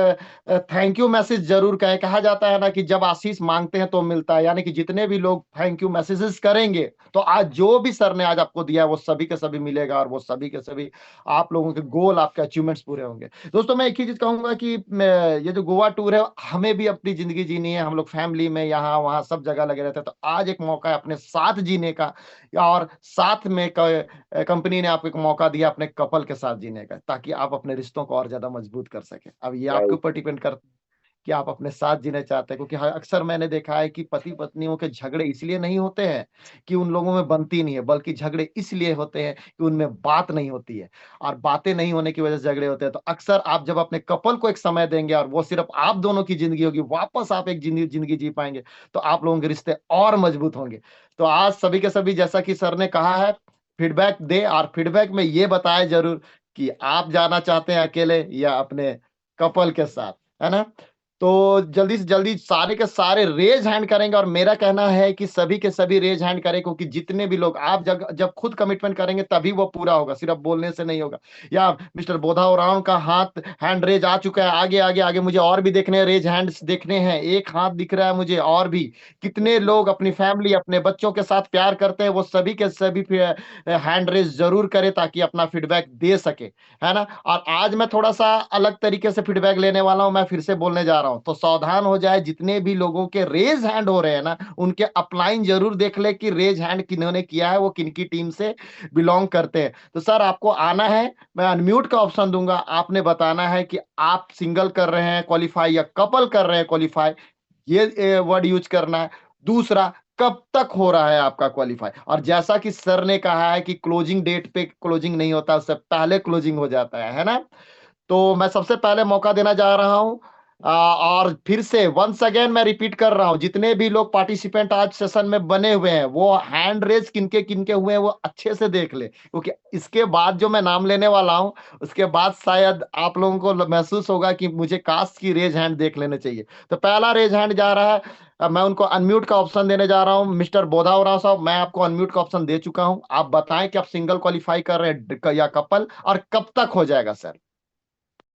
थैंक यू मैसेज जरूर कहें। कहा जाता है ना कि जब आशीष मांगते हैं तो मिलता है, यानी कि जितने भी लोग थैंक यू मैसेजेस करेंगे तो आज जो भी सर ने आज आपको दिया है वो सभी के सभी मिलेगा, और वो सभी के सभी आप लोगों के गोल, आपके अचीवमेंट्स पूरे होंगे। दोस्तों मैं एक ही चीज कहूंगा कि ये जो गोवा टूर है, हमें भी अपनी जिंदगी जीनी है। हम लोग फैमिली में यहाँ वहाँ सब जगह लगे रहते हैं, तो आज एक मौका है अपने साथ जीने का, और साथ में कंपनी ने आपको एक मौका दिया अपने कपल के साथ जीने का, ताकि आप अपने रिश्तों को और ज्यादा मजबूत कर सके। अब ये आपके राइट, ऊपर डिपेंड करता है कि आप अपने साथ जीना चाहते हैं, क्योंकि अक्सर मैंने देखा है कि पति पत्नियों के झगड़े इसलिए नहीं होते हैं कि उन लोगों में बनती नहीं है, बल्कि झगड़े इसलिए होते हैं कि उनमें बात नहीं होती है, और बातें नहीं होने की वजह से झगड़े होते हैं। तो अक्सर आप जब अपने कपल को एक समय देंगे और वो सिर्फ आप दोनों की जिंदगी होगी, वापस आप एक जिंदगी जिंदगी जी पाएंगे, तो आप लोगों के रिश्ते और मजबूत होंगे। तो आज सभी के सभी, जैसा कि सर ने कहा है, फीडबैक दे, और फीडबैक में ये बताए जरूर कि आप जाना चाहते हैं अकेले या अपने कपल के साथ, है ना? तो जल्दी से जल्दी सारे के सारे रेज हैंड करेंगे, और मेरा कहना है कि सभी के सभी रेज हैंड करें, क्योंकि जितने भी लोग, आप जब जब खुद कमिटमेंट करेंगे तभी वो पूरा होगा, सिर्फ बोलने से नहीं होगा। या मिस्टर बोधा ओरावं का हाथ हैंड रेज आ चुका है, आगे आगे आगे मुझे और भी देखने हैं, रेज हैंड्स देखने हैं, एक हाथ दिख रहा है मुझे और भी। कितने लोग अपनी फैमिली, अपने बच्चों के साथ प्यार करते हैं, वो सभी के सभी हैंड रेज जरूर करें, ताकि अपना फीडबैक दे सके, है ना? और आज मैं थोड़ा सा अलग तरीके से फीडबैक लेने वाला हूं, मैं फिर से बोलने जा रहा हूं, तो सावधान हो जाए। जितने भी लोगों के रेज हैंड हो रहे हैं ना, उनके अपलाइन जरूर देख ले कि रेज हैंड किन्होंने किया है, वो किनकी टीम से बिलोंग करते हैं। तो सर आपको आना है, मैं अनम्यूट का ऑप्शन दूंगा, आपने बताना है कि आप सिंगल कर रहे हैं क्वालिफाई या कपल कर रहे हैं क्वालिफाई, ये वर्ड यूज करना है। दूसरा, कब तक हो रहा है आपका क्वालिफाई, और जैसा कि सर ने कहा है कि क्लोजिंग डेट पे क्लोजिंग नहीं होता, उससे पहले क्लोजिंग हो जाता है ना? तो मैं सबसे पहले मौका देना जा रहा हूं, और फिर से वंस अगेन मैं रिपीट कर रहा हूं, जितने भी लोग पार्टिसिपेंट आज सेशन में बने हुए हैं, वो हैंड रेज किनके किनके हुए हैं वो अच्छे से देख ले, क्योंकि इसके बाद जो मैं नाम लेने वाला हूं, उसके बाद शायद आप लोगों को महसूस होगा कि मुझे कास्ट की रेज हैंड देख लेने चाहिए। तो पहला रेज हैंड जा रहा है, अब मैं उनको अनम्यूट का ऑप्शन देने जा रहा हूं। मिस्टर बोधावरा साहब, मैं आपको अनम्यूट का ऑप्शन दे चुका हूं, आप बताएं कि आप सिंगल क्वालिफाई कर रहे हैं या कपल, और कब तक हो जाएगा सर?